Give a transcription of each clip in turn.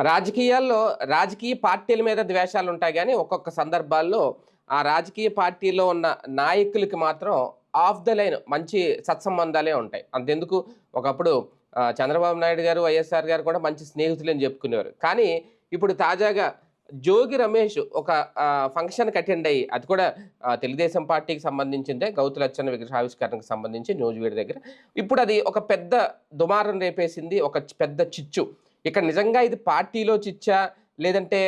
రాజకీయాల్లో రాజకీయ పార్టీల మీద ద్వేషాలు ఉంటాయి కానీ ఒక్కొక్క సందర్భాల్లో ఆ రాజకీయ పార్టీలో ఉన్న నాయకులకి మాత్రం ఆఫ్ ద లైన్ మంచి సత్సంబంధాలే ఉంటాయి. అంతెందుకు ఒకప్పుడు చంద్రబాబు నాయుడు గారు, వైఎస్ఆర్ గారు కూడా మంచి స్నేహితులని చెప్పుకునేవారు. కానీ ఇప్పుడు తాజాగా జోగి రమేష్ ఒక ఫంక్షన్కి అటెండ్ అయ్యి, అది కూడా తెలుగుదేశం పార్టీకి సంబంధించిందే, గౌతు లచ్చన్న విగ్రహావిష్కరణకు సంబంధించి నూజివీడు దగ్గర. ఇప్పుడు అది ఒక పెద్ద దుమారం రేపేసింది, ఒక పెద్ద చిచ్చు. ఇక్కడ నిజంగా ఇది పార్టీలో చిచ్చా, లేదంటే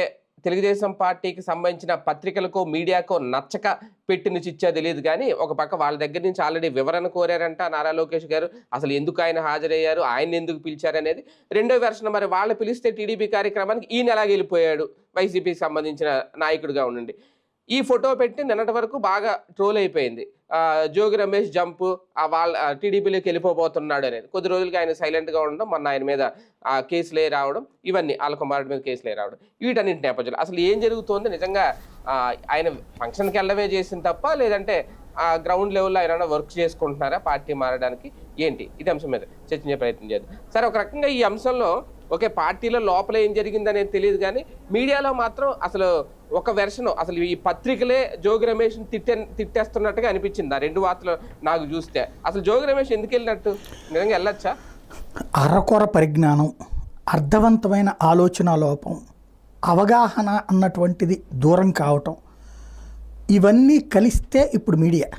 తెలుగుదేశం పార్టీకి సంబంధించిన పత్రికలకో మీడియాకో నచ్చక పెట్టిన చిచ్చా తెలియదు. కానీ ఒక పక్క వాళ్ళ దగ్గర నుంచి ఆల్రెడీ వివరణ కోరారంట నారా లోకేష్ గారు. అసలు ఎందుకు ఆయన హాజరయ్యారు, ఆయన ఎందుకు పిలిచారు అనేది రెండో వెర్షన్. మరి వాళ్ళు పిలిస్తే టీడీపీ కార్యక్రమానికి ఈయన ఎలాగ వెళ్ళిపోయాడు వైసీపీకి సంబంధించిన నాయకుడిగా ఉండండి. ఈ ఫోటో పెట్టి నిన్నటి వరకు బాగా ట్రోల్ అయిపోయింది. జోగి రమేష్ జంపు, వాళ్ళ టీడీపీలోకి వెళ్ళిపోబోతున్నాడు అనేది. కొద్ది రోజులకి ఆయన సైలెంట్గా ఉండడం, మొన్న ఆయన మీద కేసులే రావడం, ఇవన్నీ వాళ్ళ కుమారుడి మీద కేసులే రావడం, వీటన్నింటి నేపథ్యంలో అసలు ఏం జరుగుతోంది? నిజంగా ఆయన ఫంక్షన్కి వెళ్ళవే చేసింది తప్ప, లేదంటే గ్రౌండ్ లెవెల్లో ఆయన వర్క్ చేసుకుంటున్నారా పార్టీ మారడానికి, ఏంటి? ఇది అంశం మీద చర్చించే ప్రయత్నం చేద్దాం. సరే, ఒక రకంగా ఈ అంశంలో ఒకే పార్టీలో లోపల ఏం జరిగిందనేది తెలియదు, కానీ మీడియాలో మాత్రం అసలు ఒక వెర్షన్, అసలు ఈ పత్రికలే జోగి రమేష్ తిట్టేస్తున్నట్టుగా అనిపించింది ఆ రెండు వార్తలు నాకు చూస్తే. అసలు జోగి రమేష్ ఎందుకు వెళ్ళినట్టు? నిజంగా వెళ్ళొచ్చా? అరకొర పరిజ్ఞానం, అర్థవంతమైన ఆలోచన లోపం, అవగాహన అన్నటువంటిది దూరం కావటం, ఇవన్నీ కలిస్తే ఇప్పుడు మీడియా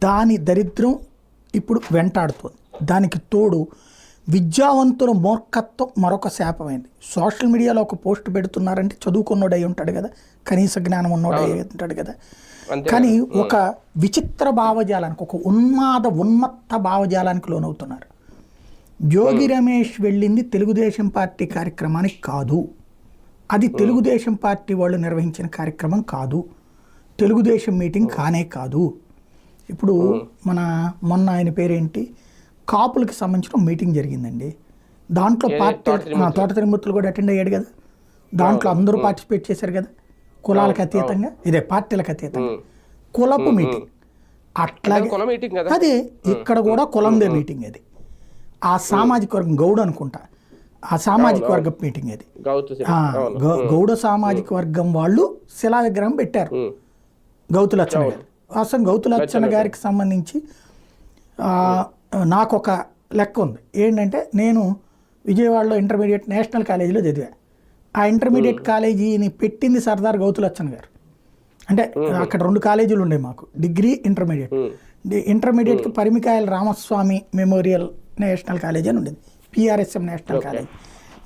దాని దరిద్రం ఇప్పుడు వెంటాడుతుంది. దానికి తోడు విద్యావంతుల మూర్ఖత్వం మరొక శాపమైంది. సోషల్ మీడియాలో ఒక పోస్ట్ పెడుతున్నారంటే చదువుకున్నోడై ఉంటాడు కదా, కనీస జ్ఞానం ఉన్నోడై ఉంటాడు కదా. కానీ ఒక విచిత్ర భావజాలానికి, ఒక ఉన్మత్త భావజాలానికి లోనవుతున్నారు. జోగి రమేష్ వెళ్ళింది తెలుగుదేశం పార్టీ కార్యక్రమానికి కాదు, అది తెలుగుదేశం పార్టీ వాళ్ళు నిర్వహించిన కార్యక్రమం కాదు, తెలుగుదేశం మీటింగ్ కానే కాదు. ఇప్పుడు మొన్న ఆయన పేరేంటి, కాపులకి సంబంధించిన మీటింగ్ జరిగిందండి. దాంట్లో తోట తిరుమూర్తులు కూడా అటెండ్ అయ్యాడు కదా. దాంట్లో అందరూ పార్టిసిపేట్ చేశారు కదా, కులాలకు అతీతంగా, ఇదే పార్టీలకు అతీతంగా కులపు మీటింగ్. అట్లాగే అదే ఇక్కడ కూడా కులందే మీటింగ్. అది ఆ సామాజిక వర్గం, గౌడ అనుకుంటా, ఆ సామాజిక వర్గం మీటింగ్. అది గౌడ సామాజిక వర్గం వాళ్ళు శిలా విగ్రహం పెట్టారు గౌతు లచ్చన్న గారు. అసలు గౌతు లచ్చన్న గారికి సంబంధించి నాకు ఒక లెక్క ఉంది. ఏంటంటే, నేను విజయవాడలో ఇంటర్మీడియట్ నేషనల్ కాలేజీలో చదివా. ఆ ఇంటర్మీడియట్ కాలేజీని పెట్టింది సర్దార్ గౌతు లచ్చన్న గారు. అంటే అక్కడ 2 కాలేజీలు ఉండే మాకు, డిగ్రీ, ఇంటర్మీడియట్. ఇంటర్మీడియట్కి Parimikayala Ramaswamy memorial national college అని ఉండేది, పిఆర్ఎస్ఎం నేషనల్ కాలేజ్.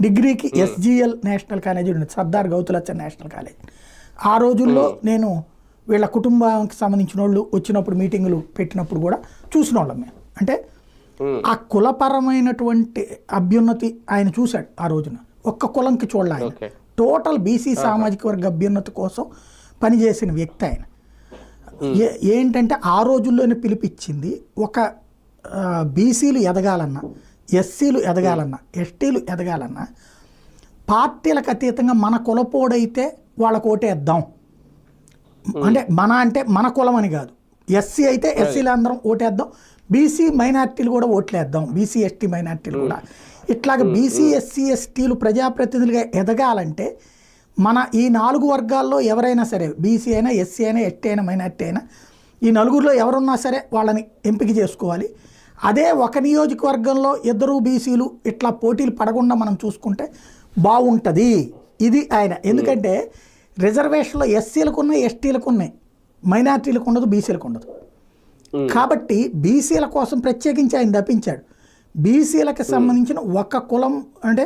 డిగ్రీకి ఎస్జిఎల్ నేషనల్ కాలేజీ ఉండేది, సర్దార్ గౌతు లచ్చన్న నేషనల్ కాలేజ్. ఆ రోజుల్లో నేను వీళ్ళ కుటుంబానికి సంబంధించిన వాళ్ళు వచ్చినప్పుడు మీటింగులు పెట్టినప్పుడు కూడా చూసిన వాళ్ళం మేము. అంటే ఆ కులపరమైనటువంటి అభ్యున్నతి ఆయన చూశాడు ఆ రోజున. ఒక్క కులంకి చూడాలి ఆయన, టోటల్ బీసీ సామాజిక వర్గ అభ్యున్నతి కోసం పనిచేసిన వ్యక్తి ఆయన. ఏంటంటే ఆ రోజుల్లోనే పిలిపించింది, ఒక బీసీలు ఎదగాలన్నా, ఎస్సీలు ఎదగాలన్నా, ఎస్టీలు ఎదగాలన్నా పార్టీలకు అతీతంగా మన కులపోడైతే వాళ్ళకు ఓటేద్దాం. అంటే మన కులం అని కాదు, ఎస్సీ అయితే ఎస్సీలు అందరం ఓటేద్దాం, బీసీ మైనార్టీలు కూడా ఓట్లేద్దాం, బీసీ ఎస్టీ మైనార్టీలు కూడా. ఇట్లాగ బీసీ ఎస్సీ ఎస్టీలు ప్రజాప్రతినిధులుగా ఎదగాలంటే మన ఈ 4 వర్గాల్లో ఎవరైనా సరే, బీసీ అయినా, ఎస్సీ అయినా, ఎస్టీ అయినా, మైనార్టీ అయినా, ఈ నలుగురిలో ఎవరున్నా సరే వాళ్ళని ఎంపిక చేసుకోవాలి. అదే ఒక నియోజకవర్గంలో 2 బీసీలు ఇట్లా పోటీలు పడకుండా మనం చూసుకుంటే బాగుంటుంది. ఇది ఆయన. ఎందుకంటే రిజర్వేషన్లో ఎస్సీలకు ఉన్నాయి, ఎస్టీలకు ఉన్నాయి, మైనార్టీలకు ఉండదు, బీసీలకు ఉండదు. కాబట్టి బీసీల కోసం ప్రత్యేకించి ఆయన తప్పించాడు. బీసీలకు సంబంధించిన ఒక కులం, అంటే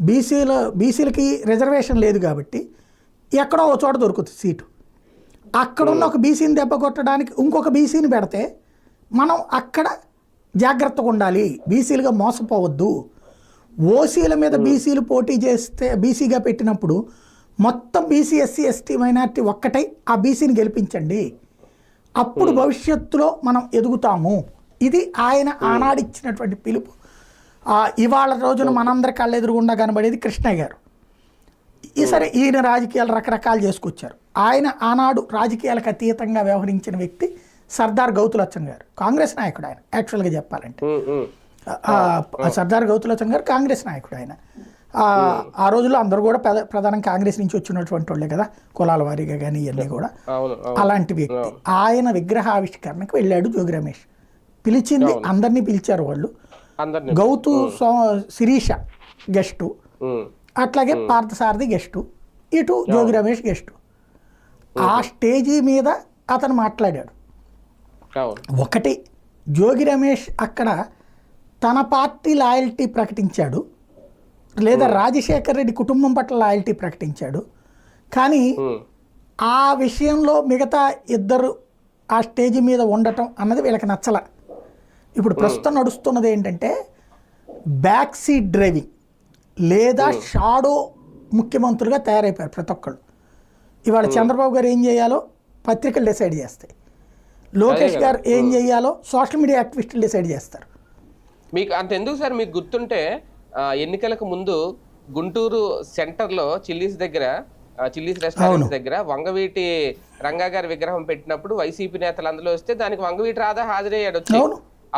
బీసీలకి రిజర్వేషన్ లేదు కాబట్టి ఎక్కడో ఒక చోట దొరుకుతుంది సీటు. అక్కడున్న ఒక బీసీని దెబ్బ కొట్టడానికి ఇంకొక బీసీని పెడితే మనం అక్కడ జాగ్రత్తగా ఉండాలి, బీసీలుగా మోసపోవద్దు. ఓసీల మీద బీసీలు పోటీ చేస్తే, బీసీగా పెట్టినప్పుడు మొత్తం బీసీ, ఎస్సీ, ఎస్టీ, మైనార్టీ ఒక్కటై ఆ బీసీని గెలిపించండి, అప్పుడు భవిష్యత్తులో మనం ఎదుగుతాము. ఇది ఆయన ఆనాడిచ్చినటువంటి పిలుపు. ఇవాళ రోజున మనందరి కళ్ళ ఎదురుగుండా కనబడేది కృష్ణయ్య గారు. సరే, ఈయన రాజకీయాలు రకరకాలు చేసుకొచ్చారు. ఆయన ఆనాడు రాజకీయాలకు అతీతంగా వ్యవహరించిన వ్యక్తి సర్దార్ గౌతు లచ్చన్న గారు, కాంగ్రెస్ నాయకుడు ఆయన. యాక్చువల్గా చెప్పాలంటే సర్దార్ గౌతు లచ్చన్న గారు కాంగ్రెస్ నాయకుడు ఆయన. ఆ రోజుల్లో అందరూ కూడా ప్రధానం కాంగ్రెస్ నుంచి వచ్చినటువంటి వాళ్ళే కదా, కులాల వారీగా కానీ ఇవన్నీ కూడా. అలాంటి వ్యక్తి ఆయన విగ్రహావిష్కరణకు వెళ్ళాడు జోగి రమేష్. పిలిచింది అందరినీ పిలిచారు వాళ్ళు. గౌతు శిరీష గెస్టు, అట్లాగే పార్థసారథి గెస్టు, ఇటు జోగి రమేష్ గెస్టు. ఆ స్టేజీ మీద అతను మాట్లాడాడు. ఒకటి, జోగి రమేష్ అక్కడ తన పార్టీ లాయల్టీ ప్రకటించాడు, లేదా రాజశేఖర్ రెడ్డి కుటుంబం పట్ల లాయల్టీ ప్రకటించాడు. కానీ ఆ విషయంలో మిగతా ఇద్దరు ఆ స్టేజ్ మీద ఉండటం అన్నది వీళ్ళకి నచ్చల. ఇప్పుడు ప్రస్తుతం నడుస్తున్నది ఏంటంటే బ్యాక్ సీట్ డ్రైవింగ్ లేదా షాడో ముఖ్యమంత్రులుగా తయారైపోయారు ప్రతి ఒక్కళ్ళు. ఇవాళ చంద్రబాబు గారు ఏం చేయాలో పత్రికలు డిసైడ్ చేస్తాయి, లోకేష్ గారు ఏం చేయాలో సోషల్ మీడియా యాక్టివిస్టులు డిసైడ్ చేస్తారు. మీకు అంతెందుకు సార్, మీకు గుర్తుంటే ఎన్నికలకు ముందు గుంటూరు సెంటర్లో చిల్లీస్ రెస్టారెంట్ దగ్గర వంగవీటి రంగా గారి విగ్రహం పెట్టినప్పుడు వైసీపీ నేతలు అందులో వస్తే దానికి వంగవీటి రాధా హాజరయ్యాడు వచ్చి.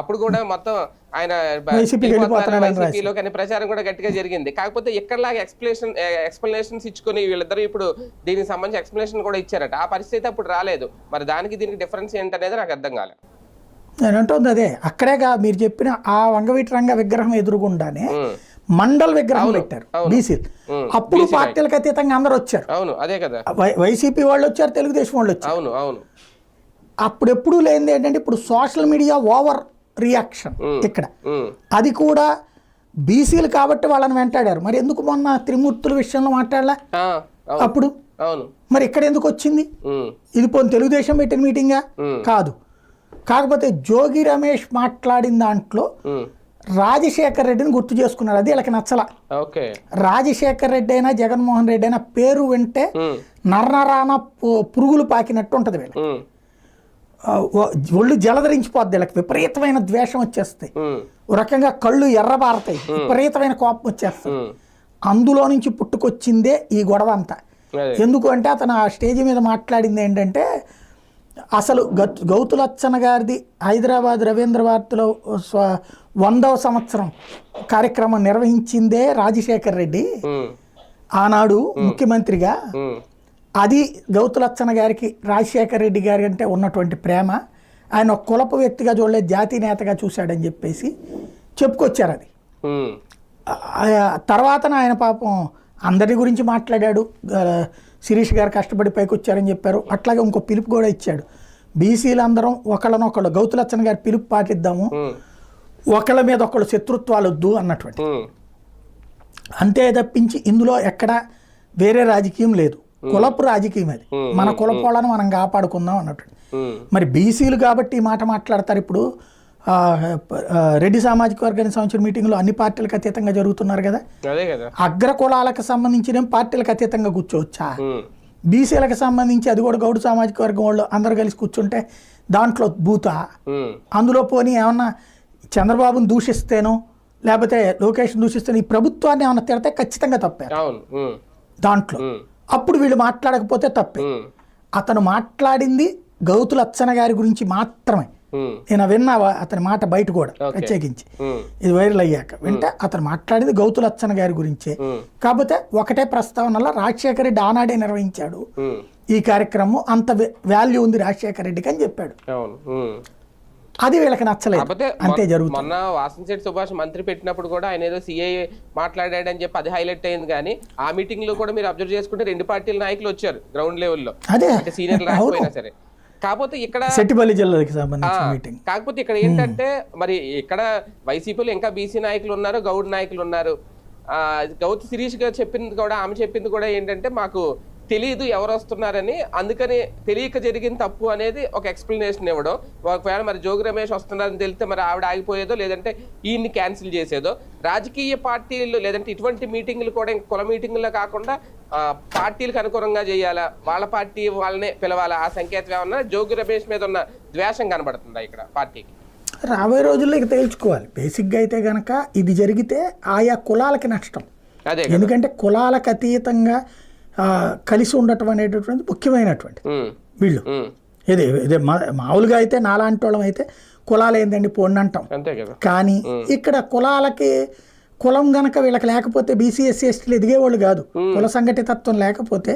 అప్పుడు కూడా మొత్తం ఆయన వైసీపీలో కానీ ప్రచారం కూడా గట్టిగా జరిగింది. కాకపోతే ఎక్కడలాగా ఎక్స్ప్లెనేషన్స్ ఇచ్చుకొని వీళ్ళిద్దరూ ఇప్పుడు దీనికి సంబంధించి ఎక్స్ప్లెనేషన్ కూడా ఇచ్చారట. ఆ పరిస్థితి అప్పుడు రాలేదు. మరి దానికి దీనికి డిఫరెన్స్ ఏంటనేది నాకు అర్థం కాలేదు. నేను అంటుంది అదే, అక్కడేగా మీరు చెప్పిన ఆ వంగవీటి రంగ విగ్రహం ఎదురుగుండానే మండల్ విగ్రహం పెట్టారు బీసీలు. అప్పుడు పార్టీలకు అతీతంగా అందరూ వచ్చారు. అవును, అదే కదా, వైసీపీ వాళ్ళు వచ్చారు, తెలుగుదేశం వాళ్ళు వచ్చారు. అవును అవును. అప్పుడు ఎప్పుడు లేనిది ఏంటంటే ఇప్పుడు సోషల్ మీడియా ఓవర్ రియాక్షన్ ఇక్కడ. అది కూడా బీసీలు కాబట్టి వాళ్ళని వెంటాడారు. మరి ఎందుకు మొన్న త్రిమూర్తుల విషయంలో మాట్లాడలే అప్పుడు? మరి ఇక్కడ ఎందుకు వచ్చింది? ఇది పోనీ తెలుగుదేశం పెట్టిన మీటింగా కాదు. కాకపోతే జోగి రమేష్ మాట్లాడిన దాంట్లో రాజశేఖర్ రెడ్డిని గుర్తు చేసుకున్నారు. అది వీళ్ళకి నచ్చల. రాజశేఖర్ రెడ్డి అయినా జగన్మోహన్ రెడ్డి అయినా పేరు వింటే నర్నరాన పురుగులు పాకినట్టు ఉంటుంది. వీళ్ళకి ఒళ్ళు జలధరించిపోద్ది, వీళ్ళకి విపరీతమైన ద్వేషం వచ్చేస్తాయి, ఒక రకంగా కళ్ళు ఎర్రబారతాయి, విపరీతమైన కోపం వచ్చేస్తాయి. అందులో నుంచి పుట్టుకొచ్చిందే ఈ గొడవ అంతా. ఎందుకు అంటే అతను ఆ స్టేజ్ మీద మాట్లాడింది ఏంటంటే అసలు గౌతులచ్చన్న గారిది హైదరాబాద్ రవీంద్ర భారతిలో 100వ సంవత్సరం కార్యక్రమం నిర్వహించిందే రాజశేఖర్ రెడ్డి ఆనాడు ముఖ్యమంత్రిగా. అది గౌతులచ్చన్న గారికి రాజశేఖర్ రెడ్డి గారి అంటే ఉన్నటువంటి ప్రేమ. ఆయన ఒక కులపు వ్యక్తిగా చూడలేదు, జాతీయ నేతగా చూశాడని చెప్పేసి చెప్పుకొచ్చారు. అది తర్వాత ఆయన పాపం అందరి గురించి మాట్లాడాడు. శిరీష్ గారు కష్టపడి పైకి వచ్చారని చెప్పారు. అట్లాగే ఇంకో పిలుపు కూడా ఇచ్చాడు, బీసీలు అందరం ఒకళ్ళనొకళ్ళు గౌతులచ్చన్న గారి పిలుపు పాటిద్దాము, ఒకళ్ళ మీద ఒకళ్ళు శత్రుత్వాలు వద్దు అన్నటువంటి. అంతే తప్పించి ఇందులో ఎక్కడ వేరే రాజకీయం లేదు, కులపు రాజకీయం. అది మన కులపోళ్ళను మనం కాపాడుకుందాం అన్నట్టు. మరి బీసీలు కాబట్టి ఈ మాట మాట్లాడతారు. ఇప్పుడు రెడ్డి సామాజిక వర్గానికి సంబంధించిన మీటింగ్లో అన్ని పార్టీలకు అతీతంగా జరుగుతున్నారు కదా. అగ్ర కులాలకు సంబంధించిన పార్టీలకు అతీతంగా కూర్చోవచ్చా? బీసీలకు సంబంధించి అది కూడా గౌడు సామాజిక వర్గం వాళ్ళు అందరు కలిసి కూర్చుంటే దాంట్లో బూత. అందులో పోనీ ఏమన్నా చంద్రబాబుని దూషిస్తేనో లేకపోతే లోకేష్ దూషిస్తేనో ఈ ప్రభుత్వాన్ని ఏమన్నా తిడితే ఖచ్చితంగా తప్పే దాంట్లో. అప్పుడు వీళ్ళు మాట్లాడకపోతే తప్పే. అతను మాట్లాడింది గౌతులచ్చన్న గారి గురించి మాత్రమే. నేను విన్నా అతని మాట బయట కూడా ప్రత్యేకించి ఇది వైరల్ అయ్యాక వింటే అతను మాట్లాడింది గౌతులచ్చన్న గారి గురించే. కాకపోతే ఒకటే ప్రస్తావనలో రాజశేఖర రెడ్డి ఆనాడే నిర్వహించాడు ఈ కార్యక్రమం, అంత వాల్యూ ఉంది రాజశేఖర రెడ్డికి అని చెప్పాడు. అది వీళ్ళకి నచ్చలేదు. అంతే జరుగుతుంది. మొన్న వాసంశెట్టి సుభాష్ మంత్రి పెట్టినప్పుడు కూడా ఆయన ఏదో సిఐ మాట్లాడాడని చెప్పి అది హైలైట్ అయింది. కానీ ఆ మీటింగ్ లో కూడా మీరు అబ్జర్వ్ చేసుకుంటే 2 పార్టీల నాయకులు వచ్చారు గ్రౌండ్ లెవెల్లో, అంటే సీనియర్లు రాకపోయినా సరే. కాకపోతే ఇక్కడ సెట్టిపల్లి జిల్లాకి సంబంధించిన మీటింగ్. కాకపోతే ఇక్కడ ఏంటంటే మరి ఇక్కడ వైసీపీలో ఇంకా బీసీ నాయకులు ఉన్నారు, గౌడ్ నాయకులు ఉన్నారు. గౌతు శిరీష్ గారు చెప్పింది కూడా, ఆమె చెప్పింది కూడా ఏంటంటే మాకు తెలియదు ఎవరు వస్తున్నారని, అందుకని తెలియక జరిగిన తప్పు అనేది ఒక ఎక్స్ప్లెనేషన్ ఇవ్వడం. ఒకవేళ మరి జోగి రమేష్ వస్తున్నారని తెలిస్తే మరి ఆవిడ ఆగిపోయేదో లేదంటే ఈయన్ని క్యాన్సిల్ చేసేదో. రాజకీయ పార్టీలు లేదంటే ఇటువంటి మీటింగ్లు కూడా కుల మీటింగ్లో కాకుండా పార్టీలకు అనుకూలంగా చేయాలా, వాళ్ళ పార్టీ వాళ్ళనే పిలవాలా, ఆ సంకేతం ఏమన్నా జోగి రమేష్ మీద ఉన్న ద్వేషం కనబడుతుందా ఇక్కడ పార్టీకి? రాబోయే రోజుల్లో ఇక తేల్చుకోవాలి. బేసిక్గా అయితే కనుక ఇది జరిగితే ఆయా కులాలకి నష్టం. ఎందుకంటే కులాలకు అతీతంగా కలిసి ఉండటం అనేటటువంటి ముఖ్యమైనటువంటి వీళ్ళు. ఇదే మామూలుగా అయితే నాలాంటి వాళ్ళం అయితే కులాలు ఏందండి పోండి అంటాం. కానీ ఇక్కడ కులాలకి కులం గనక వీళ్ళకి లేకపోతే బీసీ ఎస్సీ ఎస్టీలు ఎదిగేవాళ్ళు కాదు, కుల సంఘటితత్వం లేకపోతే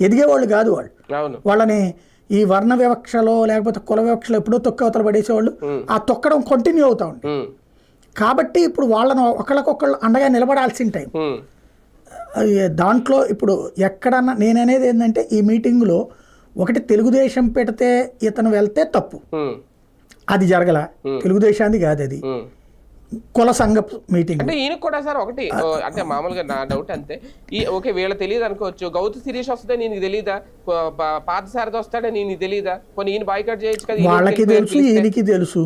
ఎదిగేవాళ్ళు కాదు వాళ్ళు. అవును వాళ్ళని ఈ వర్ణ వివక్షలో లేకపోతే కుల వివక్షలో ఎప్పుడో తొక్కవతలు పడేసేవాళ్ళు, ఆ తొక్కడం కంటిన్యూ అవుతా ఉంది. కాబట్టి ఇప్పుడు వాళ్ళను ఒకళ్ళకొకళ్ళు అండగా నిలబడాల్సిన టైం. దాంట్లో ఇప్పుడు ఎక్కడన్నా నేననేది ఏంటంటే ఈ మీటింగ్లో ఒకటి తెలుగుదేశం పెడితే ఇతను వెళ్తే తప్పు, అది జరగల. తెలుగుదేశాన్ని కాదు, అది కుల సంఘ మీటింగ్. అంటే ఈయన కూడా సార్ ఒకటి అంటే మామూలుగా నా డౌట్ అంతే, ఈ ఓకే వీళ్ళ తెలియదు అనుకోవచ్చు, గౌతు శిరీష్ వస్తే నీకు తెలీదా, పాత సారథి వస్తాడే నీకు తెలీదా, కొన్ని ఈయన బాయ్కాట్ చేయొచ్చు కదా. వాళ్ళకి తెలుసు, ఈయనకి తెలుసు,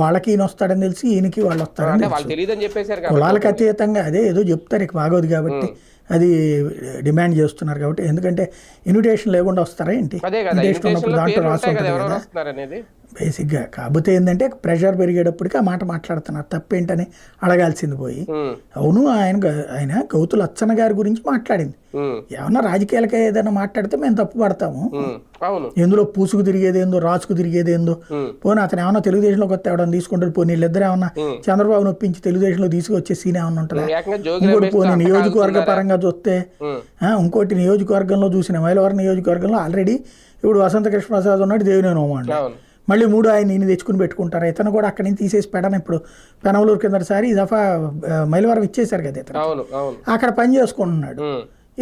వాళ్ళకి ఈయన వస్తాడని తెలిసి ఈయనకి వాళ్ళు వస్తారని వాళ్ళు తెలియదని చెప్పేశారు. కులాలకు అతీతంగా అదే ఏదో చెప్తారు, ఇక బాగోదు కాబట్టి అది డిమాండ్ చేస్తున్నారు కాబట్టి. ఎందుకంటే ఇన్విటేషన్ లేకుండా వస్తారా ఏంటి, ఇన్విటేషన్ ఉన్నప్పుడు దాంట్లో రాసి ఉంటుంది బేసిక్గా. కాకపోతే ఏంటంటే ప్రెషర్ పెరిగేటప్పటికి ఆ మాట మాట్లాడుతున్నారు, తప్పేంటని అడగాల్సింది పోయి. అవును, ఆయన గౌతు లచ్చన్న గారి గురించి మాట్లాడింది. ఏమన్నా రాజకీయాలకే ఏదైనా మాట్లాడితే మేము తప్పు పడతాము, ఎందులో పూసుకు తిరిగేదేందో రాసుకు తిరిగేదేందో. పోనీ అతను ఏమన్నా తెలుగుదేశంలోకి వస్తే ఎవడన్నా తీసుకుంటారు, పోనీ వీళ్ళిద్దరు ఏమన్నా చంద్రబాబు నొప్పించి తెలుగుదేశంలో తీసుకొచ్చే సీన్ ఏమన్నా ఉంటుందా? ఇంకోటి పోనీ నియోజకవర్గ పరంగా చూస్తే, ఇంకోటి నియోజకవర్గంలో చూసిన మైలవరం నియోజకవర్గంలో ఆల్రెడీ ఇప్పుడు వసంత కృష్ణ ప్రసాద్ ఉన్నాడు, దేవినేని ఉమాండ, మళ్ళీ 3 ఆయన ఈయన తెచ్చుకుని పెట్టుకుంటారు. ఇతను కూడా అక్కడి నుంచి తీసేసి పెడన ఇప్పుడు పెనమలూరు కిందసారి ఈ దఫా మైలవరం ఇచ్చేశారు కదా, ఇతను అక్కడ పని చేసుకుంటున్నాడు.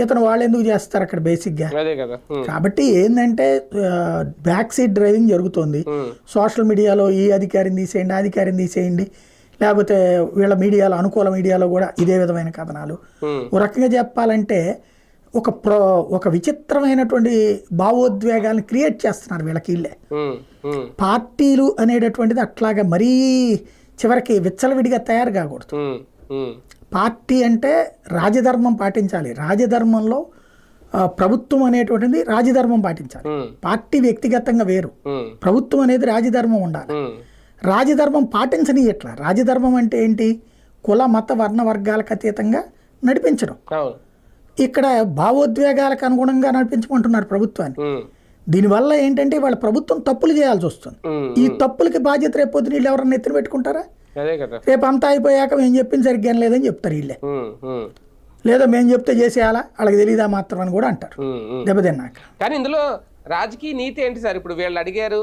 ఇతను వాళ్ళు ఎందుకు చేస్తారు అక్కడ బేసిక్గా? కాబట్టి ఏంటంటే బ్యాక్ సీట్ డ్రైవింగ్ జరుగుతుంది. సోషల్ మీడియాలో ఈ అధికారిని తీసేయండి, ఆ అధికారిని తీసేయండి, లేకపోతే వీళ్ళ మీడియాలో అనుకూల మీడియాలో కూడా ఇదే విధమైన కథనాలు. ఓ రకంగా చెప్పాలంటే ఒక విచిత్రమైనటువంటి భావోద్వేగాలను క్రియేట్ చేస్తున్నారు వీళ్ళకి వీళ్ళే. పార్టీలు అనేటటువంటిది అట్లాగా మరీ చివరికి విచ్చలవిడిగా తయారు కాకూడదు. పార్టీ అంటే రాజధర్మం పాటించాలి, రాజధర్మంలో ప్రభుత్వం అనేటువంటిది రాజధర్మం పాటించాలి. పార్టీ వ్యక్తిగతంగా వేరు, ప్రభుత్వం అనేది రాజధర్మం ఉండాలి. రాజధర్మం పాటించని ఎట్లా? రాజధర్మం అంటే ఏంటి? కుల మత వర్ణ వర్గాలకు అతీతంగా నడిపించడం. ఇక్కడ భావోద్వేగాలకు అనుగుణంగా నడిపించమంటున్నారు ప్రభుత్వాన్ని. దీనివల్ల ఏంటంటే వాళ్ళ ప్రభుత్వం తప్పులు చేయాల్సి వస్తుంది. ఈ తప్పులకి బాధ్యత రేపు పొద్దున వీళ్ళు ఎవరన్నా ఎత్తున పెట్టుకుంటారా? రేపు అంతా అయిపోయాక మేము చెప్పింది సరిగ్గా లేదని చెప్తారు వీళ్ళే, లేదా మేము చెప్తే చేసేయాలా వాళ్ళకి తెలియదా మాత్రం అని కూడా అంటారు దెబ్బతిన్నాక. కానీ ఇందులో రాజకీయ నీతి ఏంటి సార్? ఇప్పుడు వీళ్ళు అడిగారు,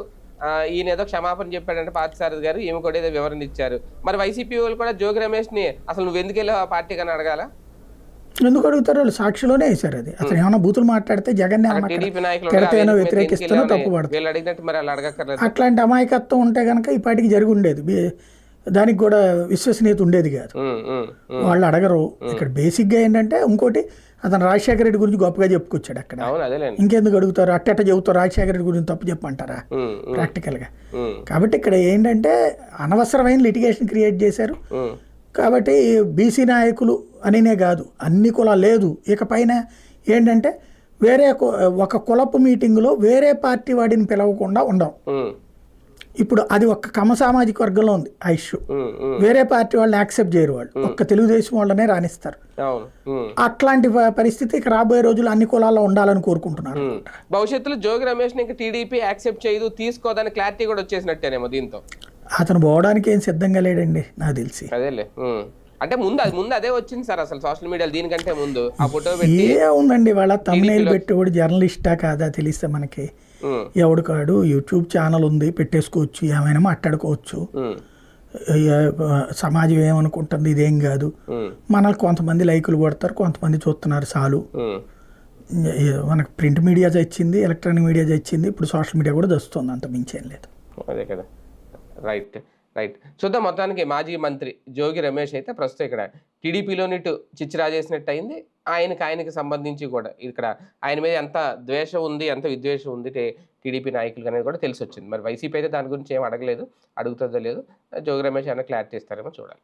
ఈయన ఏదో క్షమాపణ చెప్పాడంటే పార్థసారథి గారు, ఈమె కూడా ఏదో వివరణ ఇచ్చారు. మరి వైసీపీ వాళ్ళు కూడా జోగి రమేష్ ని అసలు నువ్వు ఎందుకు వెళ్ళావు ఆ పార్టీ కానీ అడగాల? ఎందుకు అడుగుతారు? వాళ్ళు సాక్షిలోనే వేశారు అది. అతను ఏమైనా బూతులు మాట్లాడితే జగన్ పెడతానో వ్యతిరేకిస్తానో తప్పు పడుతుంది. అట్లాంటి అమాయకత్వం ఉంటే కనుక ఈ పార్టీకి జరిగి ఉండేది, దానికి కూడా విశ్వసనీయత ఉండేది కాదు. వాళ్ళు అడగరు. ఇక్కడ బేసిక్గా ఏంటంటే ఇంకోటి, అతను రాజశేఖర రెడ్డి గురించి గొప్పగా చెప్పుకొచ్చాడు అక్కడ. ఇంకెందుకు అడుగుతారు? అట్టట చెబుతారు రాజశేఖర రెడ్డి గురించి తప్పు చెప్పంటారా ప్రాక్టికల్గా? కాబట్టి ఇక్కడ ఏంటంటే అనవసరమైన లిటిగేషన్ క్రియేట్ చేశారు. కాబట్టి బీసీ నాయకులు అనినే కాదు, అన్ని కులాలు లేదు. ఇకపైన ఏంటంటే వేరే ఒక కులపు మీటింగ్లో వేరే పార్టీ వాడిని పిలవకుండా ఉండం. ఇప్పుడు అది ఒక్క కమ్మ సామాజిక వర్గంలో ఉంది ఆ ఇష్యూ. వేరే పార్టీ వాళ్ళని యాక్సెప్ట్ చేయరు, వాళ్ళు ఒక్క తెలుగుదేశం వాళ్ళనే రాణిస్తారు. అట్లాంటి పరిస్థితి ఇక రాబోయే రోజులు అన్ని కులాల్లో ఉండాలని కోరుకుంటున్నారు. భవిష్యత్తులో జోగి రమేష్ ని టీడీపీ యాక్సెప్ట్ చేయదు, తీసుకోదని క్లారిటీ కూడా వచ్చేసినట్టేనేమో దీంతో. అతను పోవడానికి ఏం సిద్ధంగా లేడండి నాకు తెలిసి. అదేలే, అంటే ముందు అదే వచ్చింది సార్ అసలు సోషల్ మీడియాలో, దీనికంటే ముందు ఆ ఫోటో పెట్టి ఏముందండి వాళ్ళ తమ్నైల్ పెట్టి కూడా జర్నలిస్టా కాదా తెలిస్తే మనకి. ఎవడు కాడు యూట్యూబ్ ఛానల్ ఉంది, పెట్టేసుకోవచ్చు, ఏమైనా మాట్లాడుకోవచ్చు, సమాజం ఏమనుకుంటుంది ఇదేం కాదు. మనకు కొంతమంది లైకులు కొడతారు, కొంతమంది చూస్తున్నారు చాలు. మనకు ప్రింట్ మీడియా చచ్చింది, ఎలక్ట్రానిక్ మీడియా చచ్చింది, ఇప్పుడు సోషల్ మీడియా కూడా చస్తుంది, అంత మించేం లేదు. అదే కదా, రైట్. చూద్దాం. మొత్తానికి మాజీ మంత్రి జోగి రమేష్ అయితే ప్రస్తుతం ఇక్కడ టీడీపీలోనిటు చిచ్చిరాజేసినట్టు అయింది. ఆయనకి సంబంధించి కూడా ఇక్కడ ఆయన మీద ఎంత ద్వేషం ఉంది, ఎంత విద్వేషం ఉంది టీడీపీ నాయకులు అనేది కూడా తెలిసి వచ్చింది. మరి వైసీపీ అయితే దాని గురించి ఏం అడగలేదు, అడుగుతుందో లేదు. జోగి రమేష్ ఏమైనా క్లారిటీ ఇస్తారేమో చూడాలి.